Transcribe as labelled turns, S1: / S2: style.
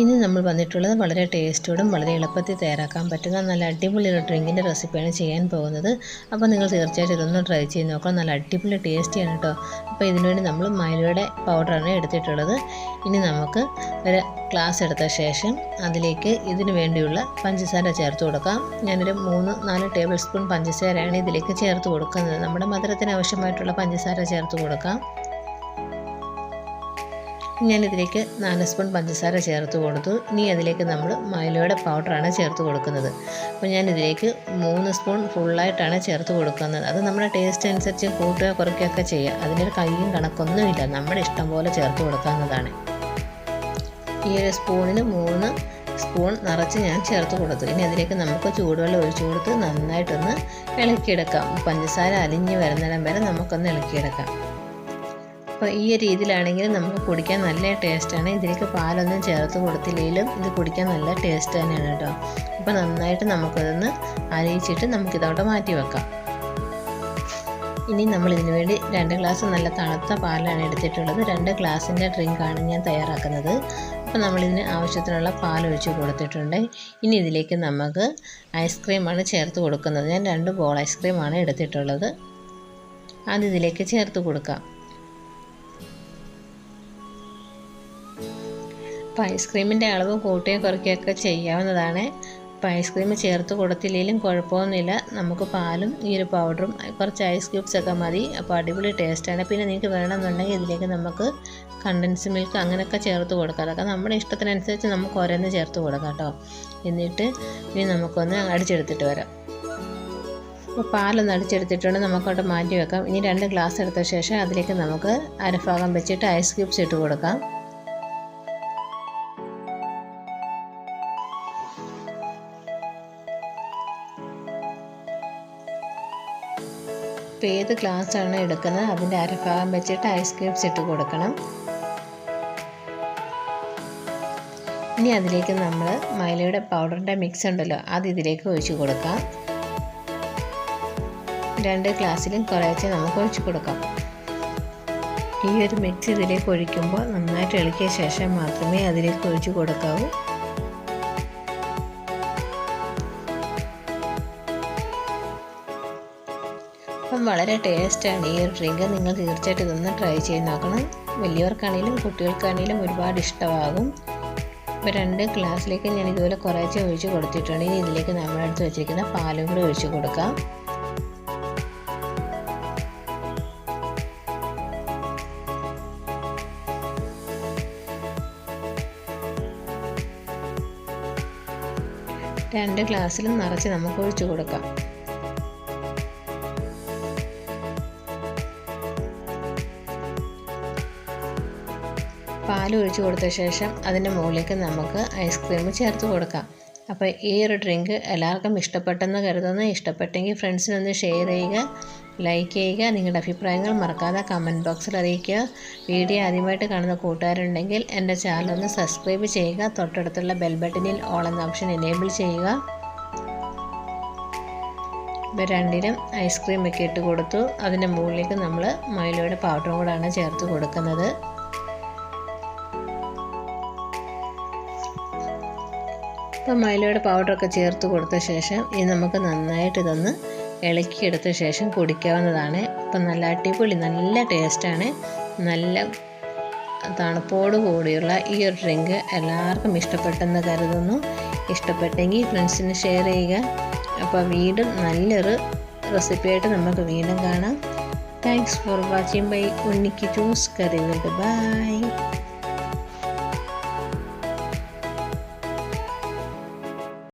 S1: ഇനി നമ്മൾ വന്നിട്ടുള്ളത് വളരെ ടേസ്റ്റോടും വളരെ എളുപ്പത്തിൽ തയ്യാറാക്കാൻ പറ്റുന്ന നല്ല അടിപൊളി ഒരു ഡ്രിങ്കിൻ്റെ റെസിപ്പിയാണ് ചെയ്യാൻ പോകുന്നത്. അപ്പോൾ നിങ്ങൾ തീർച്ചയായിട്ടും ഇതൊന്ന് ട്രൈ ചെയ്ത് നോക്കണം. നല്ല അടിപൊളി ടേസ്റ്റിയാണ് കേട്ടോ. അപ്പോൾ ഇതിനുവേണ്ടി നമ്മൾ മൈലയുടെ പൗഡറാണ് എടുത്തിട്ടുള്ളത്. ഇനി നമുക്ക് ഒരു ഗ്ലാസ് എടുത്ത ശേഷം അതിലേക്ക് ഇതിന് വേണ്ടിയുള്ള പഞ്ചസാര ചേർത്ത് കൊടുക്കാം. ഞാനൊരു 3-4 ടേബിൾ സ്പൂൺ പഞ്ചസാരയാണ് ഇതിലേക്ക് ചേർത്ത് കൊടുക്കുന്നത്. നമ്മുടെ മധുരത്തിന് ആവശ്യമായിട്ടുള്ള പഞ്ചസാര ചേർത്ത് കൊടുക്കാം. ഞാനിതിലേക്ക് 4 സ്പൂൺ പഞ്ചസാര ചേർത്ത് കൊടുത്തു. ഇനി അതിലേക്ക് നമ്മൾ മൈലയുടെ പൗഡറാണ് ചേർത്ത് കൊടുക്കുന്നത്. അപ്പോൾ ഞാനിതിലേക്ക് 3 സ്പൂൺ ഫുള്ളായിട്ടാണ് ചേർത്ത് കൊടുക്കുന്നത്. അത് നമ്മുടെ ടേസ്റ്റ് അനുസരിച്ച് കൂട്ടുക കുറയ്ക്കുകയൊക്കെ ചെയ്യുക. അതിനൊരു കയ്യും കണക്കൊന്നുമില്ല, നമ്മുടെ ഇഷ്ടം പോലെ ചേർത്ത് കൊടുക്കാവുന്നതാണ്. ഈ ഒരു സ്പൂണിന് 3 സ്പൂൺ നിറച്ച് ഞാൻ ചേർത്ത് കൊടുത്തു. ഇനി അതിലേക്ക് നമുക്ക് ചൂടുവെള്ളം ഒഴിച്ചു കൊടുത്ത് നന്നായിട്ടൊന്ന് ഇളക്കിയെടുക്കാം. പഞ്ചസാര അലിഞ്ഞ് വരുന്നിടം വരെ നമുക്കൊന്ന് ഇളക്കിയെടുക്കാം. അപ്പോൾ ഈ രീതിയിലാണെങ്കിൽ നമുക്ക് കുടിക്കാൻ നല്ല ടേസ്റ്റാണ്. ഇതിലേക്ക് പാലൊന്നും ചേർത്ത് കൊടുത്തില്ലെങ്കിലും ഇത് കുടിക്കാൻ നല്ല ടേസ്റ്റ് തന്നെയാണ് കേട്ടോ. അപ്പോൾ നന്നായിട്ട് നമുക്കതൊന്ന് അരിയിച്ചിട്ട് നമുക്കിതവിടെ മാറ്റി വെക്കാം. ഇനി നമ്മളിതിന് വേണ്ടി 2 ഗ്ലാസ് നല്ല തണുത്ത പാലാണ് എടുത്തിട്ടുള്ളത്. 2 ഗ്ലാസിൻ്റെ ഡ്രിങ്കാണ് ഞാൻ തയ്യാറാക്കുന്നത്. അപ്പോൾ നമ്മളിതിന് ആവശ്യത്തിനുള്ള പാലൊഴിച്ച് കൊടുത്തിട്ടുണ്ട്. ഇനി ഇതിലേക്ക് നമുക്ക് ഐസ്ക്രീമാണ് ചേർത്ത് കൊടുക്കുന്നത്. ഞാൻ 2 ബോൾ ഐസ്ക്രീമാണ് എടുത്തിട്ടുള്ളത്. അത് ഇതിലേക്ക് ചേർത്ത് കൊടുക്കാം. അപ്പോൾ ഐസ്ക്രീമിൻ്റെ അളവ് കൂട്ടുകയും കുറയ്ക്കുകയൊക്കെ ചെയ്യാവുന്നതാണ്. അപ്പോൾ ഐസ്ക്രീം ചേർത്ത് കൊടുത്തില്ലെങ്കിലും കുഴപ്പമൊന്നുമില്ല. നമുക്ക് പാലും ഈ ഒരു പൗഡറും കുറച്ച് ഐസ് ക്യൂബ്സൊക്കെ മതി. അപ്പോൾ അടിപൊളി ടേസ്റ്റാണ്. പിന്നെ നിങ്ങൾക്ക് വേണമെന്നുണ്ടെങ്കിൽ ഇതിലേക്ക് നമുക്ക് കണ്ടൻസ് മിൽക്ക് അങ്ങനെയൊക്കെ ചേർത്ത് കൊടുക്കാം. അതൊക്കെ നമ്മുടെ ഇഷ്ടത്തിനനുസരിച്ച് നമുക്ക് ഓരോന്ന് ചേർത്ത് കൊടുക്കാം കേട്ടോ. എന്നിട്ട് ഇനി നമുക്കൊന്ന് അടിച്ചെടുത്തിട്ട് വരാം. അപ്പോൾ പാലൊന്ന് അടിച്ചെടുത്തിട്ടുണ്ട്, നമുക്കവിടെ മാറ്റി വെക്കാം. ഇനി 2 ഗ്ലാസ് എടുത്ത ശേഷം അതിലേക്ക് നമുക്ക് അരഭാഗം വെച്ചിട്ട് ഐസ് ക്യൂബ്സ് ഇട്ട് കൊടുക്കാം. ഇപ്പോൾ ഏത് ഗ്ലാസ്സാണ് എടുക്കുന്നത് അതിൻ്റെ അരഭാഗം വെച്ചിട്ട് ഐസ് ക്യൂബ്സ് ഇട്ട് കൊടുക്കണം. ഇനി അതിലേക്ക് നമ്മൾ മൈലയുടെ പൗഡറിൻ്റെ മിക്സ് ഉണ്ടല്ലോ അത് ഇതിലേക്ക് ഒഴിച്ച് കൊടുക്കാം. 2 ഗ്ലാസ്സിലും കുറേശ്ശെ നമുക്ക് ഒഴിച്ച് കൊടുക്കാം. ഈ ഒരു മിക്സ് ഇതിലേക്ക് ഒഴിക്കുമ്പോൾ നന്നായിട്ട് ഇളക്കിയ ശേഷം മാത്രമേ അതിലേക്ക് ഒഴിച്ച് കൊടുക്കാവൂ. അപ്പം വളരെ ടേസ്റ്റാണ് ഈ ഒരു ഡ്രിങ്ക്. നിങ്ങൾ തീർച്ചയായിട്ടും ഇതൊന്ന് ട്രൈ ചെയ്ത് നോക്കണം. വലിയവർക്കാണെങ്കിലും കുട്ടികൾക്കാണെങ്കിലും ഒരുപാട് ഇഷ്ടമാകും. ഇപ്പോൾ 2 ഗ്ലാസ്സിലേക്ക് ഞാൻ ഇതുപോലെ കുറേശ്ശെ ഒഴിച്ച് കൊടുത്തിട്ടുണ്ട്. ഇനി ഇതിലേക്ക് നമ്മളെടുത്ത് വെച്ചിരിക്കുന്ന പാലും കൂടി ഒഴിച്ച് കൊടുക്കാം. രണ്ട് ഗ്ലാസ്സിലും നിറച്ച് നമുക്ക് ഒഴിച്ച് കൊടുക്കാം. പാൽ ഒഴിച്ച് കൊടുത്ത ശേഷം അതിൻ്റെ മുകളിലേക്ക് നമുക്ക് ഐസ്ക്രീം ചേർത്ത് കൊടുക്കാം. അപ്പോൾ ഈ ഒരു ഡ്രിങ്ക് എല്ലാവർക്കും ഇഷ്ടപ്പെട്ടെന്ന് കരുതുന്നു. ഇഷ്ടപ്പെട്ടെങ്കിൽ ഫ്രണ്ട്സിനൊന്ന് ഷെയർ ചെയ്യുക, ലൈക്ക് ചെയ്യുക. നിങ്ങളുടെ അഭിപ്രായങ്ങൾ മറക്കാതെ കമൻറ്റ് ബോക്സിൽ അറിയിക്കുക. വീഡിയോ ആദ്യമായിട്ട് കാണുന്ന കൂട്ടുകാരുണ്ടെങ്കിൽ എൻ്റെ ചാനലൊന്ന് സബ്സ്ക്രൈബ് ചെയ്യുക. തൊട്ടടുത്തുള്ള ബെൽ ബട്ടണിൽ ഓൾ എന്ന ഓപ്ഷൻ എനേബിൾ ചെയ്യുക. ഇപ്പോൾ 2ലും ഐസ്ക്രീം ഒക്കെ ഇട്ട് കൊടുത്തു. അതിൻ്റെ മുകളിലേക്ക് നമ്മൾ മൈലയുടെ പൗഡറും കൂടാണ് ചേർത്ത് കൊടുക്കുന്നത്. അപ്പോൾ മൈലയുടെ പൗഡറൊക്കെ ചേർത്ത് കൊടുത്ത ശേഷം ഇനി നമുക്ക് നന്നായിട്ട് ഇതൊന്ന് ഇളക്കിയെടുത്ത ശേഷം കുടിക്കാവുന്നതാണ്. അപ്പം നല്ല അടിപൊളി നല്ല ടേസ്റ്റാണ്. നല്ല തണുപ്പോട് കൂടിയുള്ള ഈ ഒരു ഡ്രിങ്ക് എല്ലാവർക്കും ഇഷ്ടപ്പെട്ടെന്ന് കരുതുന്നു. ഇഷ്ടപ്പെട്ടെങ്കിൽ ഫ്രണ്ട്സിന് ഷെയർ ചെയ്യുക. അപ്പോൾ വീണ്ടും നല്ലൊരു റെസിപ്പിയായിട്ട് നമുക്ക് വീണ്ടും കാണാം. താങ്ക്സ് ഫോർ വാച്ചിങ് ബൈ ഉണ്ണിക്ക് ജ്യൂസ് കറി. ബൈ.